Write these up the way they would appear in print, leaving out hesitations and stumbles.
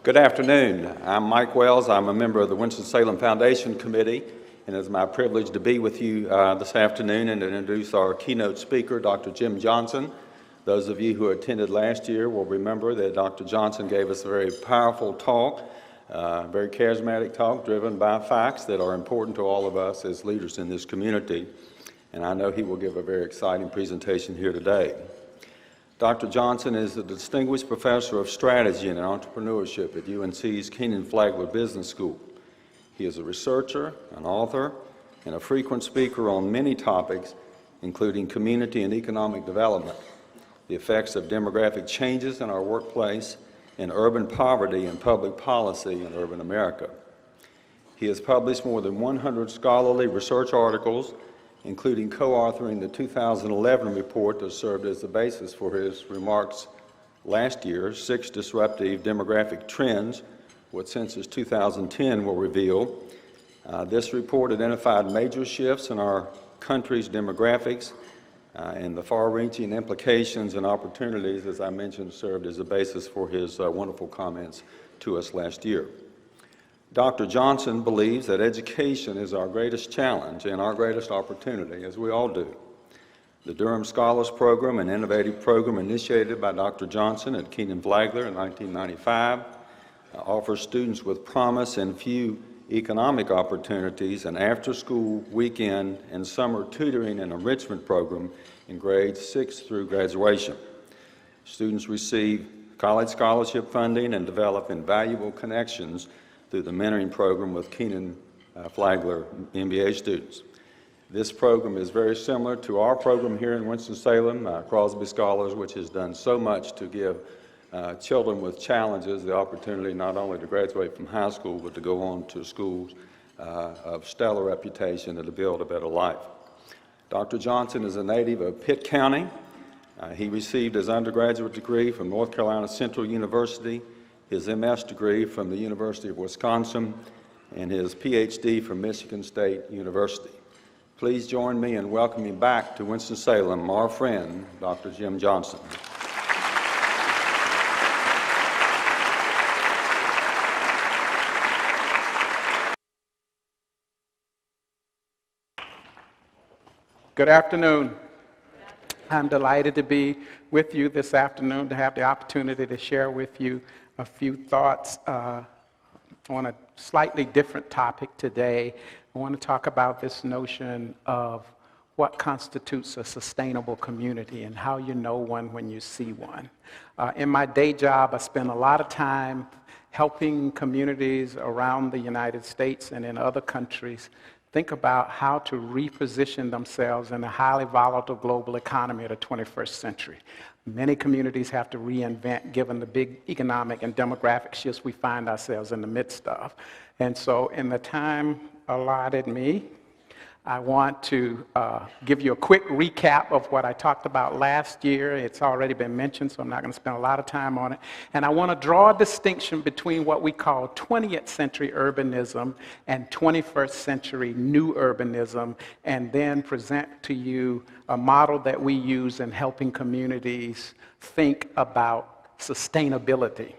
Good afternoon. I'm Mike Wells. I'm a member of the Winston-Salem Foundation Committee, and it's my privilege to be with you this afternoon and to introduce our keynote speaker, Dr. Jim Johnson. Those of you who attended last year will remember that Dr. Johnson gave us a very powerful talk, very charismatic talk driven by facts that are important to all of us as leaders in this community. And I know he will give a very exciting presentation here today. Dr. Johnson is a distinguished professor of strategy and entrepreneurship at UNC's Kenan-Flagler Business School. He is a researcher, an author, and a frequent speaker on many topics, including community and economic development, the effects of demographic changes in our workplace, and urban poverty and public policy in urban America. He has published more than 100 scholarly research articles, including co-authoring the 2011 report that served as the basis for his remarks last year, 6 Disruptive Demographic Trends, what Census 2010 will reveal. This report identified major shifts in our country's demographics and the far-reaching implications and opportunities, as I mentioned, served as the basis for his wonderful comments to us last year. Dr. Johnson believes that education is our greatest challenge and our greatest opportunity, as we all do. The Durham Scholars Program, an innovative program initiated by Dr. Johnson at Kenan-Flagler in 1995, offers students with promise and few economic opportunities an after-school, weekend, and summer tutoring and enrichment program in grades 6 through graduation. Students receive college scholarship funding and develop invaluable connections through the mentoring program with Kenan-Flagler MBA students. This program is very similar to our program here in Winston-Salem, Crosby Scholars, which has done so much to give children with challenges the opportunity not only to graduate from high school, but to go on to schools of stellar reputation and to build a better life. Dr. Johnson is a native of Pitt County. He received his undergraduate degree from North Carolina Central University, his MS degree from the University of Wisconsin, and his PhD from Michigan State University. Please join me in welcoming back to Winston-Salem our friend, Dr. Jim Johnson. Good afternoon. I'm delighted to be with you this afternoon, to have the opportunity to share with you a few thoughts on a slightly different topic today. I want to talk about this notion of what constitutes a sustainable community and how you know one when you see one. In my day job, I spend a lot of time helping communities around the United States and in other countries think about how to reposition themselves in a highly volatile global economy of the 21st century. Many communities have to reinvent given the big economic and demographic shifts we find ourselves in the midst of. And so in the time allotted me, I want to give you a quick recap of what I talked about last year. It's already been mentioned, so I'm not going to spend a lot of time on it. And I want to draw a distinction between what we call 20th century urbanism and 21st century new urbanism, and then present to you a model that we use in helping communities think about sustainability.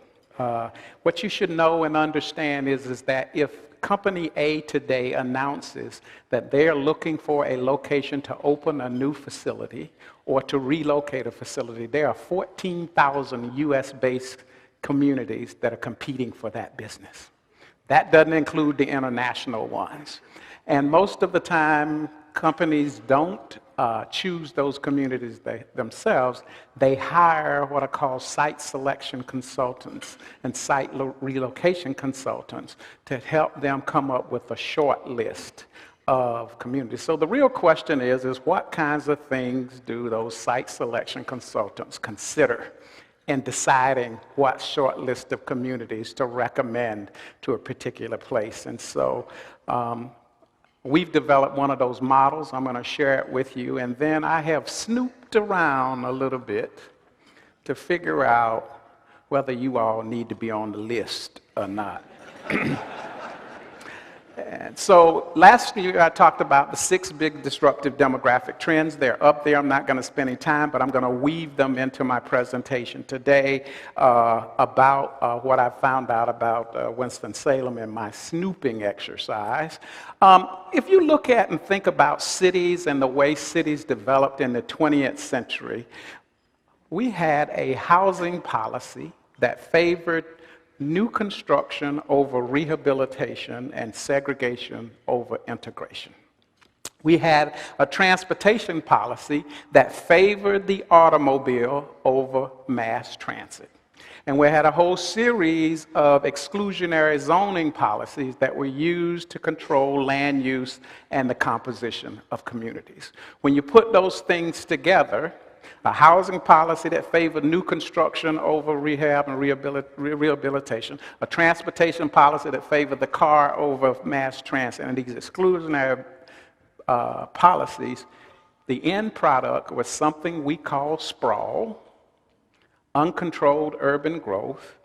What you should know and understand is that if Company A today announces that they're looking for a location to open a new facility or to relocate a facility, there are 14,000 US-based communities that are competing for that business. That doesn't include the international ones. And most of the time, companies don't choose those communities themselves. They hire what are called site selection consultants and site relocation consultants to help them come up with a short list of communities. So the real question is what kinds of things do those site selection consultants consider in deciding what short list of communities to recommend to a particular place? And so we've developed one of those models. I'm going to share it with you. And then I have snooped around a little bit to figure out whether you all need to be on the list or not. And so last year I talked about the 6 big disruptive demographic trends. They're up there. I'm not going to spend any time, but I'm going to weave them into my presentation today about what I found out about Winston-Salem in my snooping exercise. If you look at and think about cities and the way cities developed in the 20th century, we had a housing policy that favored new construction over rehabilitation and segregation over integration. We had a transportation policy that favored the automobile over mass transit. And we had a whole series of exclusionary zoning policies that were used to control land use and the composition of communities. When you put those things together, a housing policy that favored new construction over rehab and rehabilitation, a transportation policy that favored the car over mass transit, and these exclusionary policies, the end product was something we call sprawl, uncontrolled urban growth,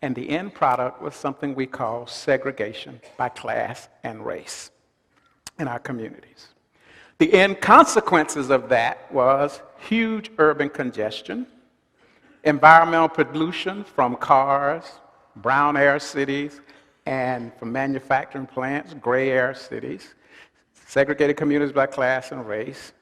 and the end product was something we call segregation by class and race in our communities. The end consequences of that was huge urban congestion, environmental pollution from cars, brown air cities, and from manufacturing plants, gray air cities, segregated communities by class and race,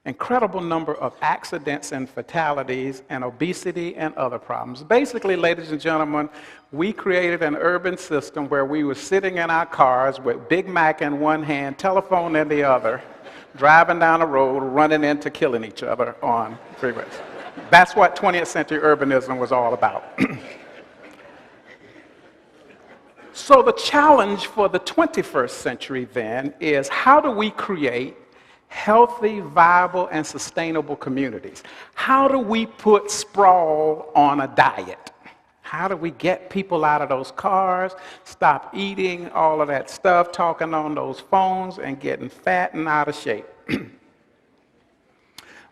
incredible number of accidents and fatalities, and obesity and other problems. Basically, ladies and gentlemen, we created an urban system where we were sitting in our cars with Big Mac in one hand, telephone in the other, driving down the road, running into killing each other on freeways. That's what 20th century urbanism was all about. So the challenge for the 21st century then is, how do we create healthy, viable, and sustainable communities? How do we put sprawl on a diet? How do we get people out of those cars, stop eating all of that stuff, talking on those phones, and getting fat and out of shape?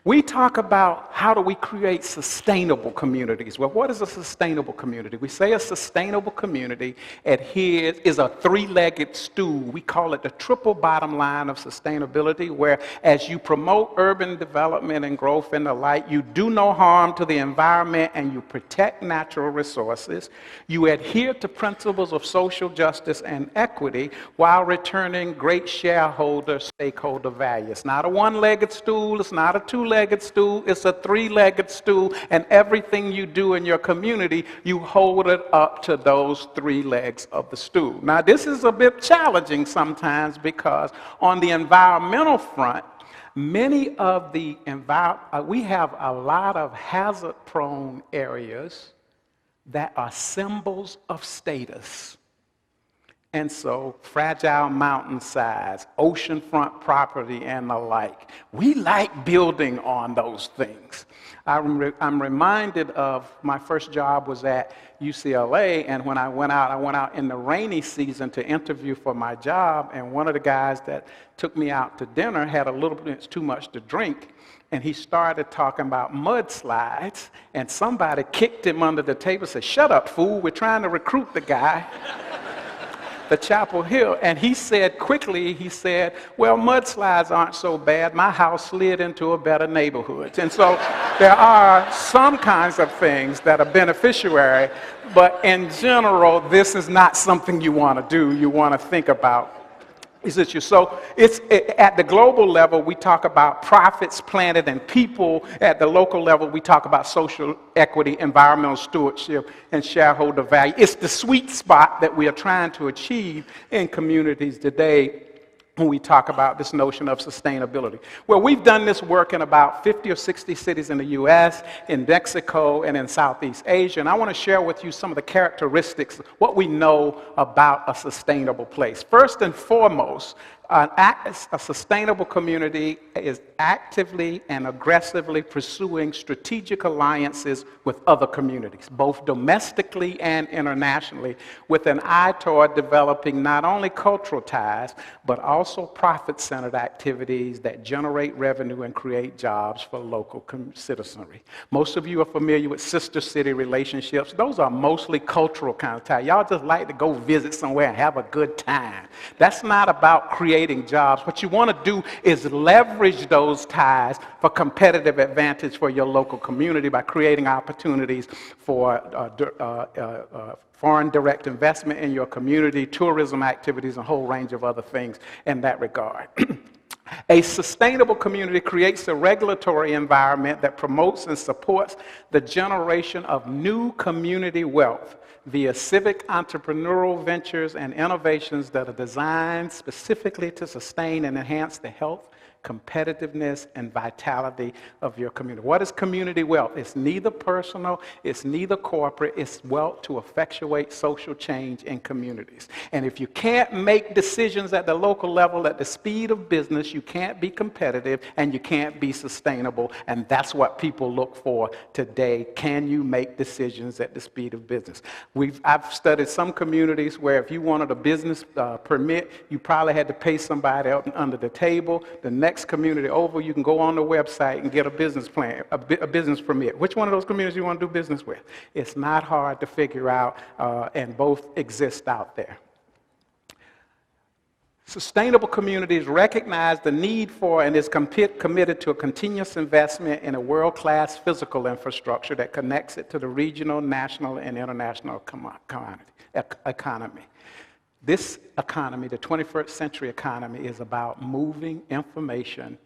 We talk about how do we create sustainable communities. Well, what is a sustainable community? We say a sustainable community is a 3-legged stool. We call it the triple bottom line of sustainability, where as you promote urban development and growth and the like, you do no harm to the environment and you protect natural resources. You adhere to principles of social justice and equity while returning great stakeholder value. It's not a 1-legged stool. It's not a 2-legged stool, it's a 3-legged stool, and everything you do in your community, you hold it up to those 3 legs of the stool. Now, this is a bit challenging sometimes because on the environmental front, we have a lot of hazard-prone areas that are symbols of status. And so, fragile mountainsides, oceanfront property, and the like. We like building on those things. I'm reminded of my first job was at UCLA, and when I went out in the rainy season to interview for my job, and one of the guys that took me out to dinner had a little bit too much to drink, and he started talking about mudslides, and somebody kicked him under the table and said, "Shut up, fool, we're trying to recruit the guy." The Chapel Hill, and he said quickly, well, mudslides aren't so bad. My house slid into a better neighborhood. And so there are some kinds of things that are beneficiary, but in general, this is not something you want to do. You want to think about, is it you? So at the global level, we talk about profits, planet, and people. At the local level, we talk about social equity, environmental stewardship, and shareholder value. It's the sweet spot that we are trying to achieve in communities today when we talk about this notion of sustainability. Well, we've done this work in about 50 or 60 cities in the US, in Mexico, and in Southeast Asia, and I want to share with you some of the characteristics, what we know about a sustainable place. First and foremost, A sustainable community is actively and aggressively pursuing strategic alliances with other communities, both domestically and internationally, with an eye toward developing not only cultural ties, but also profit-centered activities that generate revenue and create jobs for local citizenry. Most of you are familiar with sister city relationships. Those are mostly cultural kind of ties. Y'all just like to go visit somewhere and have a good time. That's not about creating jobs. What you want to do is leverage those ties for competitive advantage for your local community by creating opportunities for foreign direct investment in your community, tourism activities, and a whole range of other things in that regard. A sustainable community creates a regulatory environment that promotes and supports the generation of new community wealth via civic entrepreneurial ventures and innovations that are designed specifically to sustain and enhance the health, competitiveness, and vitality of your community. What is community wealth? It's neither personal, it's neither corporate, it's wealth to effectuate social change in communities. And if you can't make decisions at the local level at the speed of business, you can't be competitive and you can't be sustainable. And that's what people look for today. Can you make decisions at the speed of business? I've studied some communities where if you wanted a business permit, you probably had to pay somebody up under the table. The next community over, you can go on the website and get a business plan, a business permit. Which one of those communities you want to do business with? It's not hard to figure out, and both exist out there. Sustainable communities recognize the need for and is committed to a continuous investment in a world-class physical infrastructure that connects it to the regional, national, and international economy. This economy, the 21st century economy, is about moving information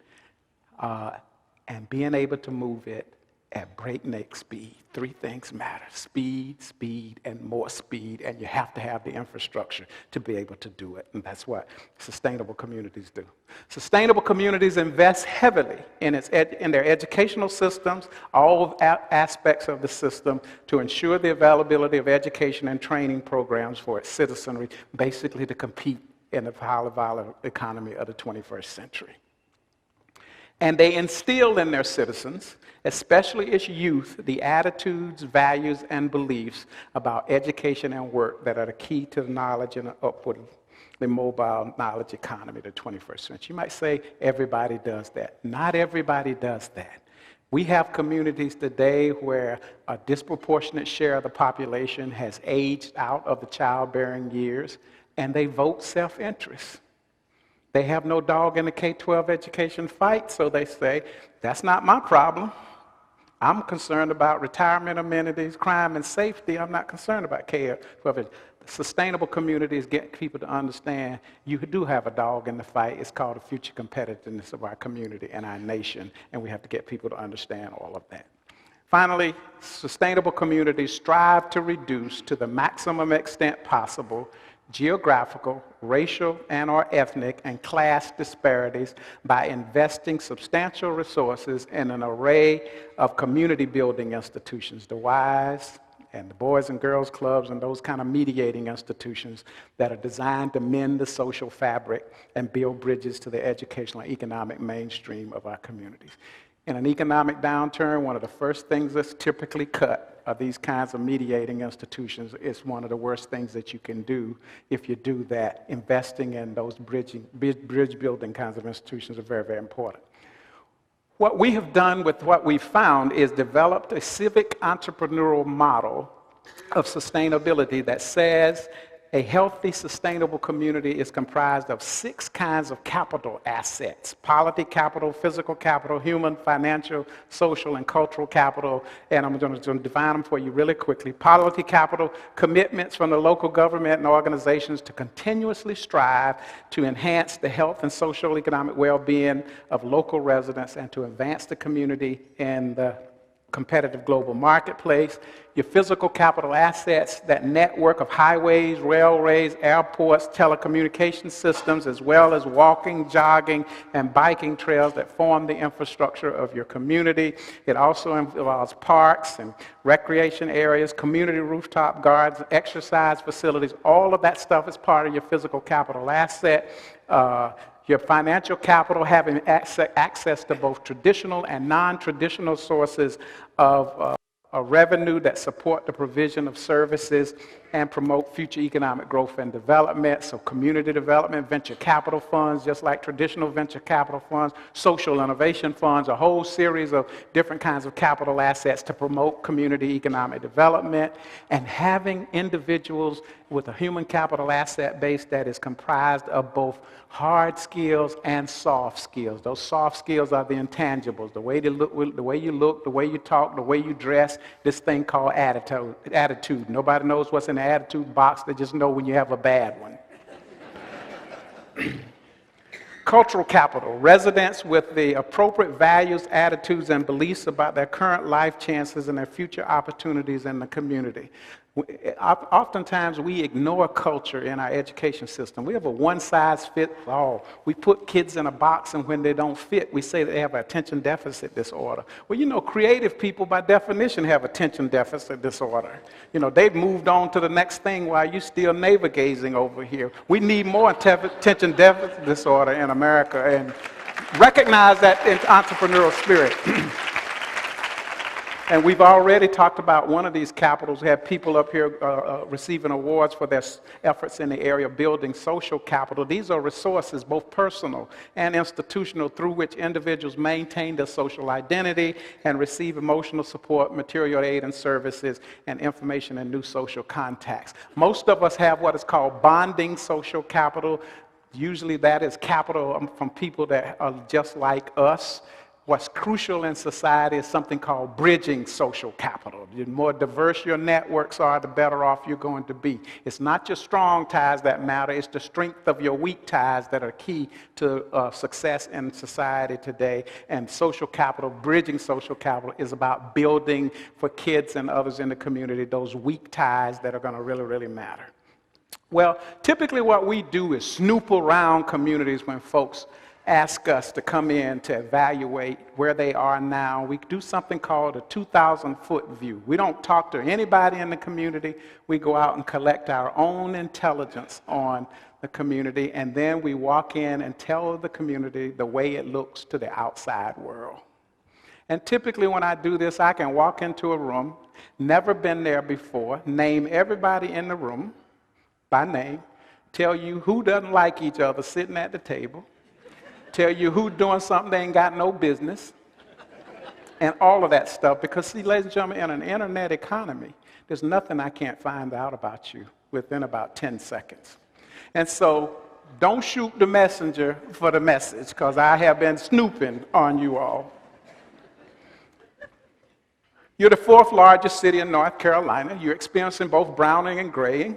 and being able to move it at breakneck speed. Three things matter: speed, speed, and more speed, and you have to have the infrastructure to be able to do it, and that's what sustainable communities do. Sustainable communities invest heavily in their educational systems, all aspects of the system, to ensure the availability of education and training programs for its citizenry, basically to compete in the highly volatile economy of the 21st century. And they instill in their citizens, especially its youth, the attitudes, values, and beliefs about education and work that are the key to the knowledge and upwardly mobile knowledge economy of the 21st century. You might say everybody does that. Not everybody does that. We have communities today where a disproportionate share of the population has aged out of the childbearing years, and they vote self-interest. They have no dog in the K-12 education fight, so they say, that's not my problem. I'm concerned about retirement amenities, crime, and safety. I'm not concerned about K-12. Sustainable communities get people to understand you do have a dog in the fight. It's called the future competitiveness of our community and our nation, and we have to get people to understand all of that. Finally, sustainable communities strive to reduce to the maximum extent possible geographical, racial, and/or ethnic and class disparities by investing substantial resources in an array of community building institutions, the WISE and the Boys and Girls Clubs and those kind of mediating institutions that are designed to mend the social fabric and build bridges to the educational and economic mainstream of our communities. In an economic downturn, one of the first things that's typically cut are these kinds of mediating institutions. It's one of the worst things that you can do if you do that. Investing in those bridge building kinds of institutions are very, very important. What we have done with what we found is developed a civic entrepreneurial model of sustainability that says a healthy, sustainable community is comprised of 6 kinds of capital assets: polity capital, physical capital, human, financial, social, and cultural capital. And I'm going to define them for you really quickly. Polity capital: commitments from the local government and organizations to continuously strive to enhance the health and social economic well-being of local residents and to advance the community in the competitive global marketplace. Your physical capital assets, that network of highways, railways, airports, telecommunication systems, as well as walking, jogging, and biking trails that form the infrastructure of your community. It also involves parks and recreation areas, community rooftop gardens, exercise facilities. All of that stuff is part of your physical capital asset. Your financial capital, having access to both traditional and non-traditional sources of revenue that support the provision of services and promote future economic growth and development. So community development, venture capital funds, just like traditional venture capital funds, social innovation funds, a whole series of different kinds of capital assets to promote community economic development, and having individuals with a human capital asset base that is comprised of both hard skills and soft skills. Those soft skills are the intangibles, the way you look, the way you talk, the way you dress, this thing called attitude. Nobody knows what's in the attitude box, they just know when you have a bad one. Cultural capital, residents with the appropriate values, attitudes, and beliefs about their current life chances and their future opportunities in the community. Oftentimes we ignore culture in our education system. We have a one-size-fits-all. We put kids in a box, and when they don't fit, we say they have attention deficit disorder. Well, you know, creative people by definition have attention deficit disorder. You know, they've moved on to the next thing while you're still navel-gazing over here. We need more attention deficit disorder in America, and recognize that in entrepreneurial spirit. And we've already talked about one of these capitals. We have people up here receiving awards for their efforts in the area of building social capital. These are resources, both personal and institutional, through which individuals maintain their social identity and receive emotional support, material aid and services, and information and new social contacts. Most of us have what is called bonding social capital. Usually that is capital from people that are just like us. What's crucial in society is something called bridging social capital. The more diverse your networks are, the better off you're going to be. It's not just strong ties that matter, it's the strength of your weak ties that are key to success in society today. And social capital, bridging social capital, is about building for kids and others in the community those weak ties that are going to really, really matter. Well, typically what we do is snoop around communities when folks ask us to come in to evaluate where they are now. We do something called a 2,000-foot view. We don't talk to anybody in the community. We go out and collect our own intelligence on the community, and then we walk in and tell the community the way it looks to the outside world. And typically when I do this, I can walk into a room, never been there before, name everybody in the room by name, tell you who doesn't like each other sitting at the table, tell you who's doing something they ain't got no business, and all of that stuff. Because, see, ladies and gentlemen, in an internet economy, there's nothing I can't find out about you within about 10 seconds. And so don't shoot the messenger for the message, because I have been snooping on you all. You're the 4th largest city in North Carolina. You're experiencing both browning and graying.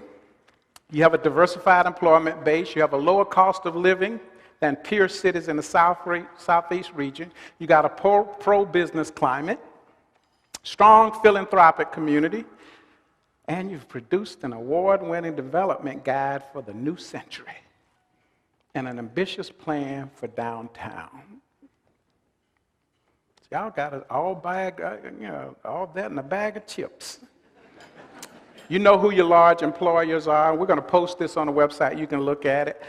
You have a diversified employment base. You have a lower cost of living than peer cities in the southeast region. You got a pro-business climate, strong philanthropic community, and you've produced an award-winning development guide for the new century and an ambitious plan for downtown. Y'all got it all bag, all that in a bag of chips. You know who your large employers are. We're going to post this on the website. You can look at it.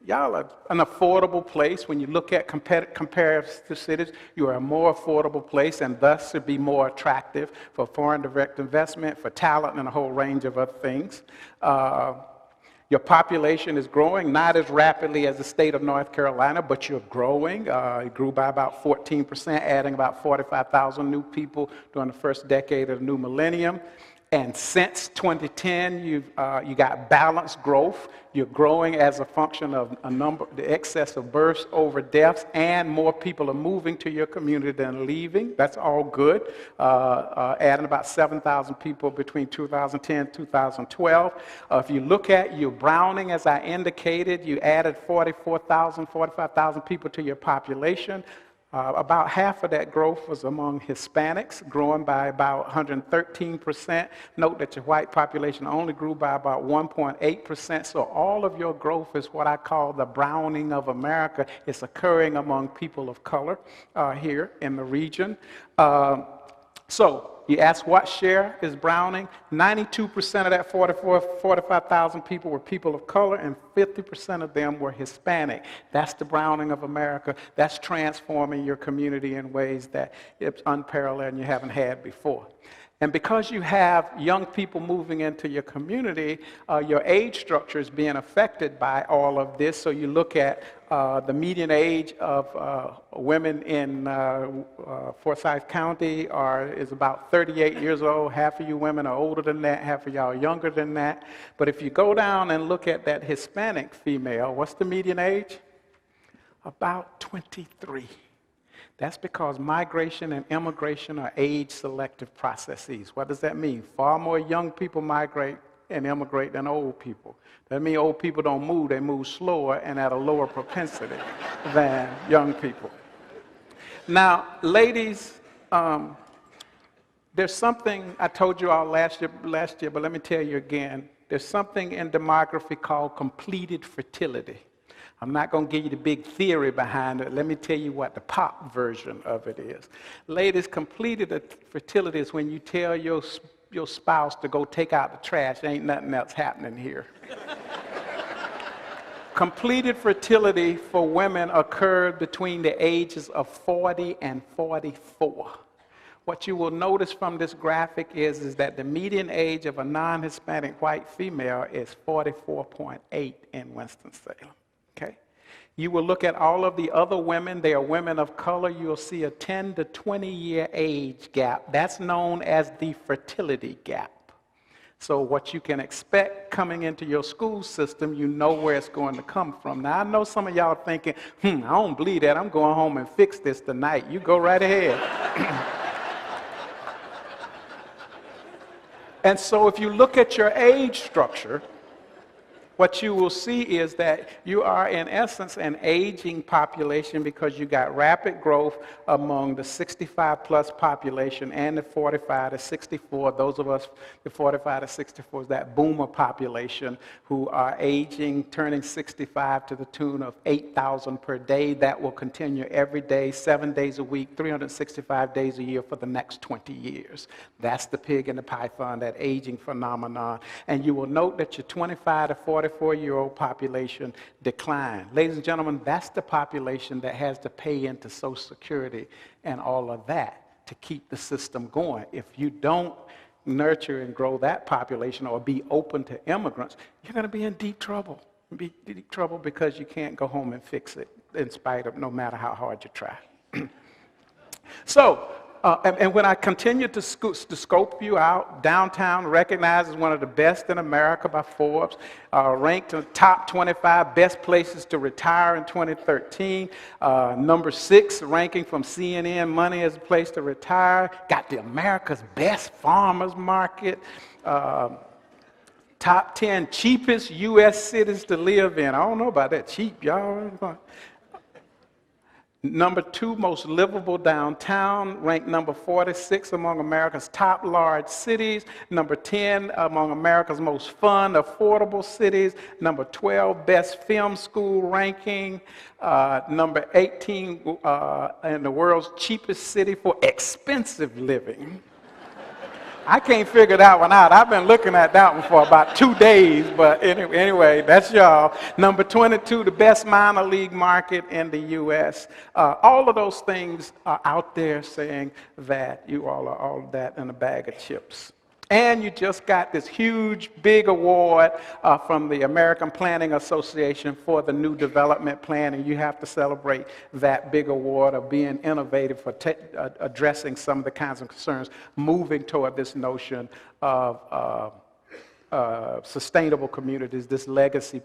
Y'all are an affordable place. When you look at comparative cities, you are a more affordable place, and thus should be more attractive for foreign direct investment, for talent, and a whole range of other things. Your population is growing, not as rapidly as the state of North Carolina, but you're growing. It grew by about 14%, adding about 45,000 new people during the first decade of the new millennium. And since 2010, you got balanced growth. You're growing as a function of the excess of births over deaths, and more people are moving to your community than leaving. That's all good. Adding about 7,000 people between 2010 and 2012. If you look at your browning, as I indicated, you added 45,000 people to your population. About half of that growth was among Hispanics, growing by about 113%. Note that your white population only grew by about 1.8%. So all of your growth is what I call the browning of America. It's occurring among people of color here in the region. So you ask what share is browning? 92% of that 45,000 people were people of color, and 50% of them were Hispanic. That's the browning of America. That's transforming your community in ways that it's unparalleled and you haven't had before. And because you have young people moving into your community, your age structure is being affected by all of this. So you look at the median age of women in Forsyth County is about 38 years old. Half of you women are older than that, half of y'all are younger than that. But if you go down and look at that Hispanic female, what's the median age? About 23. That's because migration and immigration are age-selective processes. What does that mean? Far more young people migrate and immigrate than old people. That means old people don't move, they move slower and at a lower propensity than young people. Now, ladies, there's something I told you all last year, but let me tell you again. There's something in demography called completed fertility. I'm not going to give you the big theory behind it. Let me tell you what the pop version of it is. Ladies, completed fertility is when you tell your spouse to go take out the trash. There ain't nothing else happening here. Completed fertility for women occurred between the ages of 40 and 44. What you will notice from this graphic is that the median age of a non-Hispanic white female is 44.8 in Winston-Salem. Okay? You will look at all of the other women. They are women of color. You'll see a 10 to 20-year age gap. That's known as the fertility gap. So what you can expect coming into your school system, you know where it's going to come from. Now, I know some of y'all thinking, I don't believe that. I'm going home and fix this tonight. You go right ahead. And so if you look at your age structure, what you will see is that you are, in essence, an aging population because you got rapid growth among the 65-plus population and the 45 to 64. Those of us, the 45 to 64, is that boomer population who are aging, turning 65 to the tune of 8,000 per day. That will continue every day, 7 days a week, 365 days a year for the next 20 years. That's the pig and the python, that aging phenomenon. And you will note that your 25 to 44-year-old population decline. Ladies and gentlemen, that's the population that has to pay into Social Security and all of that to keep the system going. If you don't nurture and grow that population or be open to immigrants, you're going to be in deep trouble. Be deep trouble because you can't go home and fix it in spite of no matter how hard you try. So, and when I continue to scope you out, downtown recognized as one of the best in America by Forbes, ranked in the top 25 best places to retire in 2013. Number 6 ranking from CNN Money as a place to retire. Got the America's best farmers market. Top 10 cheapest U.S. cities to live in. I don't know about that cheap, y'all. Number 2 most livable downtown, ranked number 46 among America's top large cities. Number 10 among America's most fun, affordable cities. Number 12 best film school ranking. Number 18 in the world's cheapest city for expensive living. I can't figure that one out. I've been looking at that one for about 2 days, but anyway, that's y'all. Number 22, the best minor league market in the U.S. All of those things are out there saying that you all are all of that in a bag of chips. And you just got this huge, big award from the American Planning Association for the new development plan, and you have to celebrate that big award of being innovative for addressing some of the kinds of concerns, moving toward this notion of sustainable communities. This legacy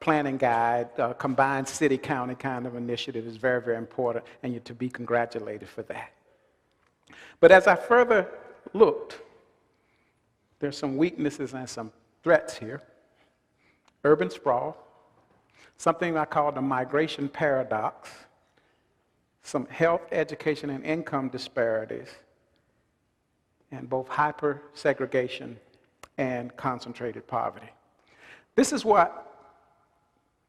planning guide, combined city-county kind of initiative is very, very important, and you're to be congratulated for that. But as I further looked, there's some weaknesses and some threats here. Urban sprawl, something I call the migration paradox, some health, education, and income disparities, and both hyper-segregation and concentrated poverty. This is what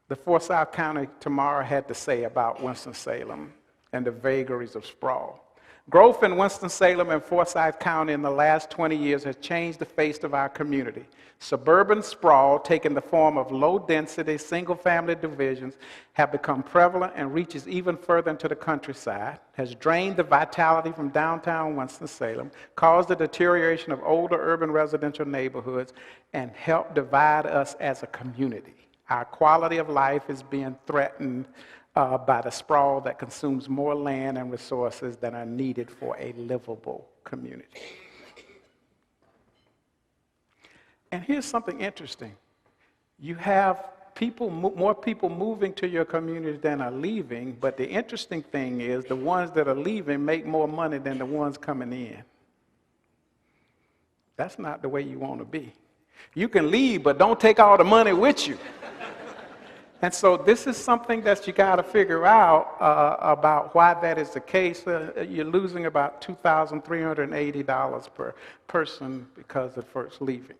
the Forsyth County tomorrow had to say about Winston-Salem and the vagaries of sprawl. Growth in Winston-Salem and Forsyth County in the last 20 years has changed the face of our community. Suburban sprawl, taking the form of low-density, single-family divisions, have become prevalent and reaches even further into the countryside, has drained the vitality from downtown Winston-Salem, caused the deterioration of older urban residential neighborhoods, and helped divide us as a community. Our quality of life is being threatened by the sprawl that consumes more land and resources than are needed for a livable community. And here's something interesting. You have more people moving to your community than are leaving, but the interesting thing is the ones that are leaving make more money than the ones coming in. That's not the way you want to be. You can leave, but don't take all the money with you. And so this is something that you got to figure out about why that is the case. You're losing about $2,380 per person because of first leaving.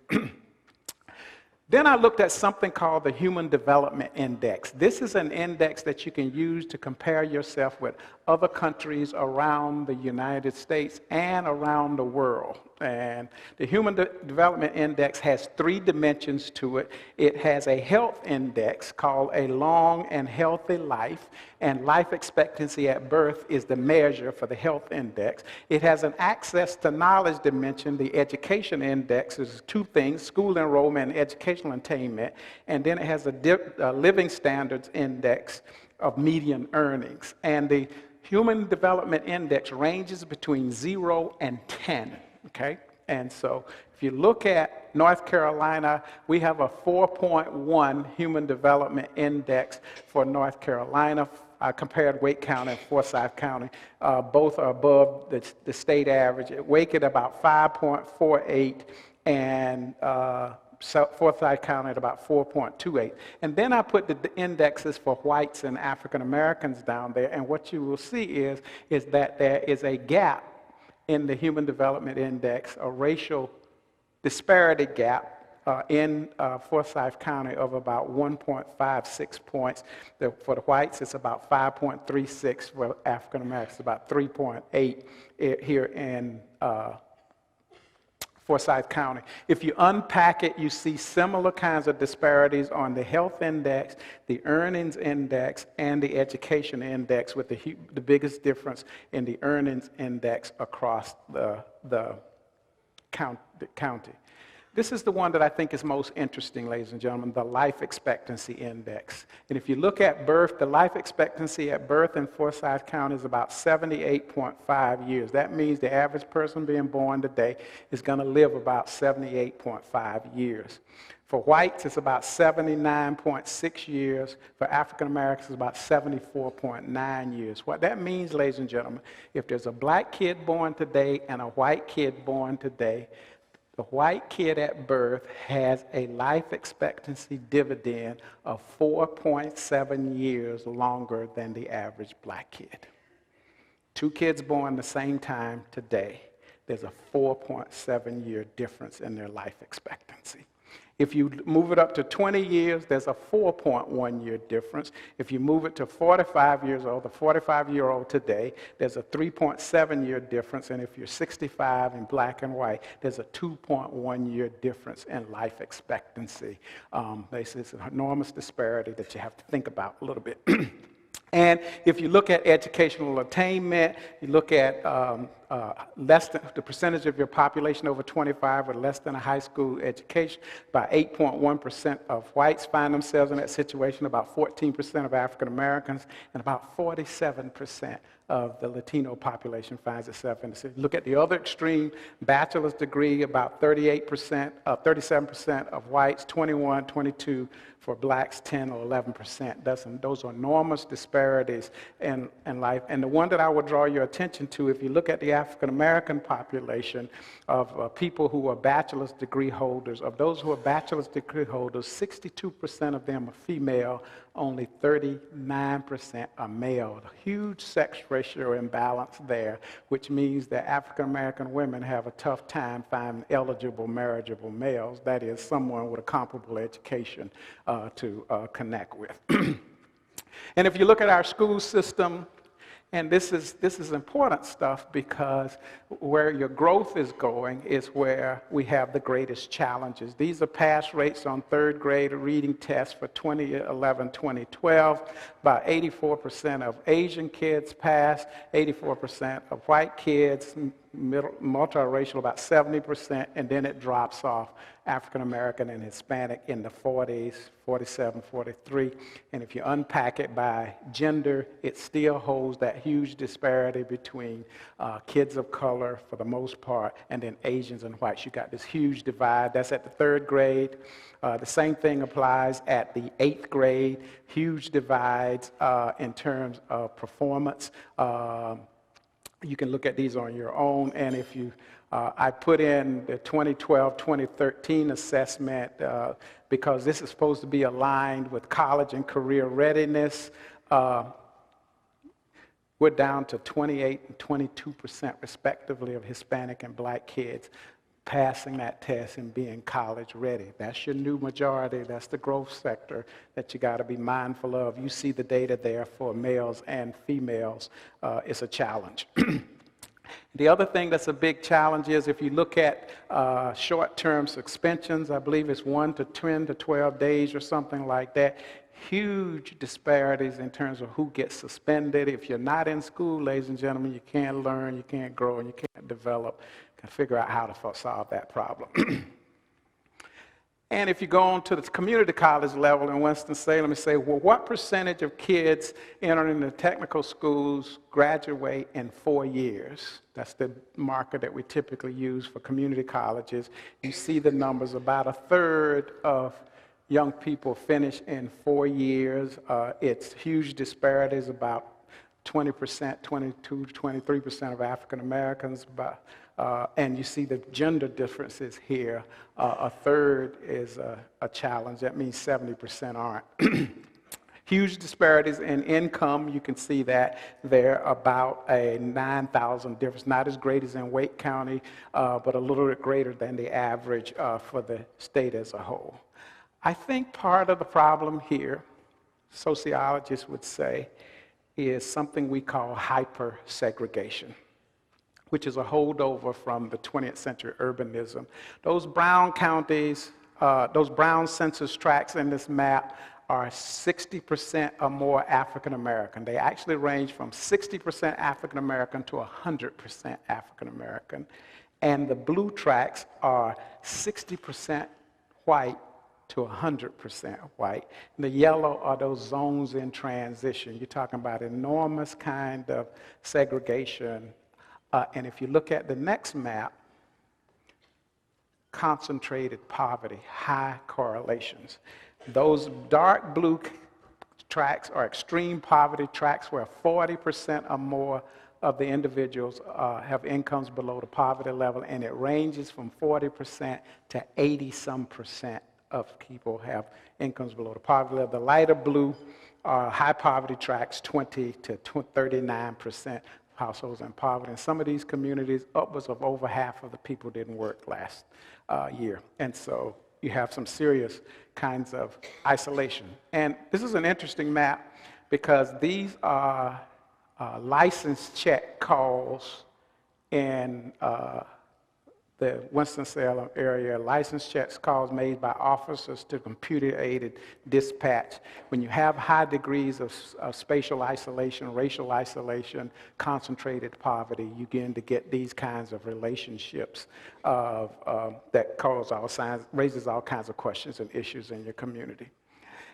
Then I looked at something called the Human Development Index. This is an index that you can use to compare yourself with other countries around the United States and around the world. And the Human Development Index has 3 dimensions to it. It has a health index called a long and healthy life, and life expectancy at birth is the measure for the health index. It has an access to knowledge dimension. The education index is 2 things, school enrollment and educational attainment, and then it has a living standards index of median earnings. And the Human Development Index ranges between 0 and 10. Okay, and so if you look at North Carolina, we have a 4.1 Human Development Index for North Carolina. I compared Wake County and Forsyth County. Both are above the state average. Wake at about 5.48 and Forsyth County at about 4.28. And then I put the indexes for whites and African Americans down there, and what you will see is that there is a gap in the Human Development Index, a racial disparity gap in Forsyth County of about 1.56 points. For the whites, it's about 5.36. For African Americans, about 3.8 here in Forsyth County. If you unpack it, you see similar kinds of disparities on the health index, the earnings index, and the education index, with the biggest difference in the earnings index across the county. This is the one that I think is most interesting, ladies and gentlemen, the life expectancy index. And if you look at birth, the life expectancy at birth in Forsyth County is about 78.5 years. That means the average person being born today is going to live about 78.5 years. For whites, it's about 79.6 years. For African Americans, it's about 74.9 years. What that means, ladies and gentlemen, if there's a black kid born today and a white kid born today, the white kid at birth has a life expectancy dividend of 4.7 years longer than the average black kid. 2 kids born the same time today, there's a 4.7-year difference in their life expectancy. If you move it up to 20 years, there's a 4.1-year difference. If you move it to 45 years old, the 45-year-old today, there's a 3.7-year difference. And if you're 65 and black and white, there's a 2.1-year difference in life expectancy. Basically, it's an enormous disparity that you have to think about a little bit. And if you look at educational attainment, you look at less than the percentage of your population over 25 with less than a high school education, about 8.1% of whites find themselves in that situation, about 14% of African Americans, and about 47% of the Latino population finds itself in the city. Look at the other extreme, bachelor's degree, about 37% of whites, 21, 22 for blacks, 10 or 11%. Those are enormous disparities in life. And the one that I would draw your attention to, if you look at the African American population of people who are bachelor's degree holders, of those who are bachelor's degree holders, 62% of them are female, only 39% are male. A huge sex ratio imbalance there, which means that African American women have a tough time finding eligible, marriageable males, that is, someone with a comparable education to connect with. And if you look at our school system, And this is important stuff because where your growth is going is where we have the greatest challenges. These are pass rates on third grade reading tests for 2011, 2012. About 84% of Asian kids pass, 84% of white kids, multiracial about 70%, and then it drops off. African American and Hispanic in the 40s, 47, 43. And if you unpack it by gender, it still holds that huge disparity between kids of color for the most part, and then Asians and whites. You got this huge divide. That's at the third grade. The same thing applies at the 8th grade. Huge divides in terms of performance. You can look at these on your own, and if you I put in the 2012-2013 assessment because this is supposed to be aligned with college and career readiness. We're down to 28 and 22% respectively of Hispanic and black kids passing that test and being college ready. That's your new majority. That's the growth sector that you got to be mindful of. You see the data there for males and females. It's a challenge. The other thing that's a big challenge is if you look at short-term suspensions, I believe it's 1 to 10 to 12 days or something like that. Huge disparities in terms of who gets suspended. If you're not in school, ladies and gentlemen, you can't learn, you can't grow, and you can't develop. You can figure out how to solve that problem. And if you go on to the community college level in Winston-Salem and say, well, what percentage of kids entering the technical schools graduate in 4 years? That's the marker that we typically use for community colleges. You see the numbers, about a third of young people finish in 4 years. It's huge disparities, about 20%, 22, 23% of African Americans, and you see the gender differences here. A third is a challenge. That means 70% aren't. Huge disparities in income. You can see that there, about a 9,000 difference. Not as great as in Wake County, but a little bit greater than the average for the state as a whole. I think part of the problem here, sociologists would say, is something we call hyper-segregation, which is a holdover from the 20th century urbanism. Those brown counties, those brown census tracts in this map are 60% or more African American. They actually range from 60% African American to 100% African American. And the blue tracts are 60% white to 100% white. And the yellow are those zones in transition. You're talking about enormous kind of segregation. And if you look at the next map, concentrated poverty, high correlations. Those dark blue tracts are extreme poverty tracts where 40% or more of the individuals have incomes below the poverty level, and it ranges from 40% to 80-some% of people have incomes below the poverty level. The lighter blue are high poverty tracts, 20 to 39% households in poverty. In some of these communities, upwards of over half of the people didn't work last year. And so you have some serious kinds of isolation. And this is an interesting map because these are license check calls in the Winston-Salem area, license checks calls made by officers to computer-aided dispatch. When you have high degrees of spatial isolation, racial isolation, concentrated poverty, you begin to get these kinds of relationships that raises all kinds of questions and issues in your community.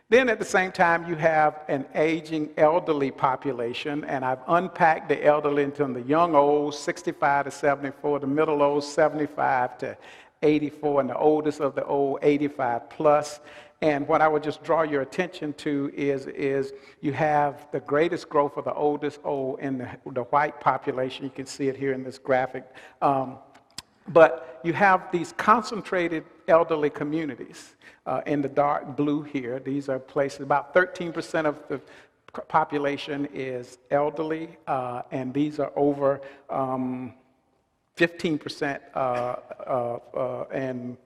Then at the same time, you have an aging elderly population, and I've unpacked the elderly into the young olds, 65 to 74, the middle olds, 75 to 84, and the oldest of the old, 85 plus. And what I would just draw your attention to is you have the greatest growth of the oldest old in the white population. You can see it here in this graphic. But you have these concentrated elderly communities in the dark blue here. These are places, about 13% of the population is elderly, and these are over 15% and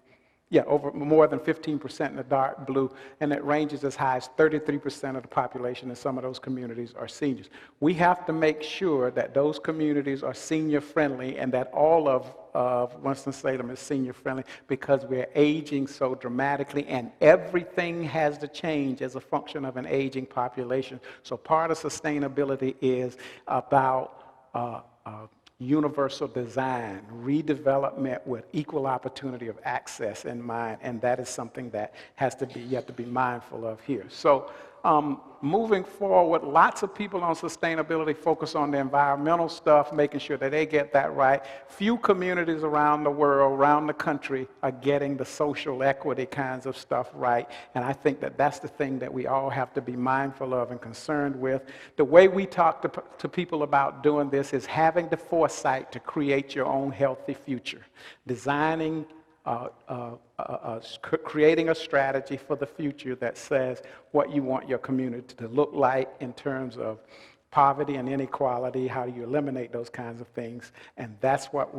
Yeah, over more than 15% in the dark blue, and it ranges as high as 33% of the population in some of those communities are seniors. We have to make sure that those communities are senior-friendly and that all of Winston-Salem is senior-friendly because we're aging so dramatically, and everything has to change as a function of an aging population. So part of sustainability is about universal design, redevelopment with equal opportunity of access in mind, and that is something that you have to be mindful of here. So moving forward, lots of people on sustainability focus on the environmental stuff, making sure that they get that right. Few communities around the world, around the country, are getting the social equity kinds of stuff right, and I think that that's the thing that we all have to be mindful of and concerned with. The way we talk to people about doing this is having the foresight to create your own healthy future, designing creating a strategy for the future that says what you want your community to look like in terms of poverty and inequality, how do you eliminate those kinds of things, and that's what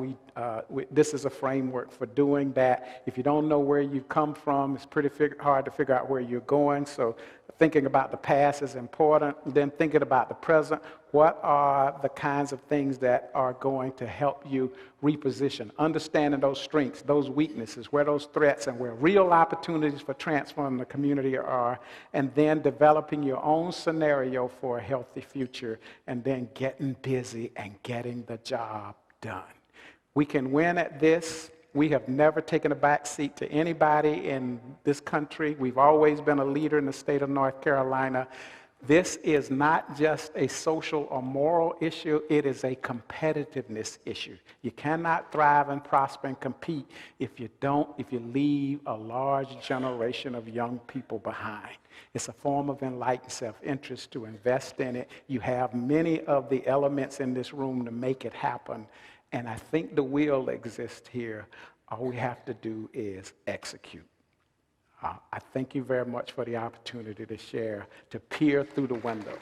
this is a framework for doing that. If you don't know where you've come from, it's pretty hard to figure out where you're going, so thinking about the past is important, then thinking about the present. What are the kinds of things that are going to help you reposition? Understanding those strengths, those weaknesses, where those threats and where real opportunities for transforming the community are, and then developing your own scenario for a healthy future, and then getting busy and getting the job done. We can win at this. We have never taken a back seat to anybody in this country. We've always been a leader in the state of North Carolina. This is not just a social or moral issue, it is a competitiveness issue. You cannot thrive and prosper and compete if you leave a large generation of young people behind. It's a form of enlightened self-interest to invest in it. You have many of the elements in this room to make it happen. And I think the will exists here. All we have to do is execute. I thank you very much for the opportunity to share, to peer through the window.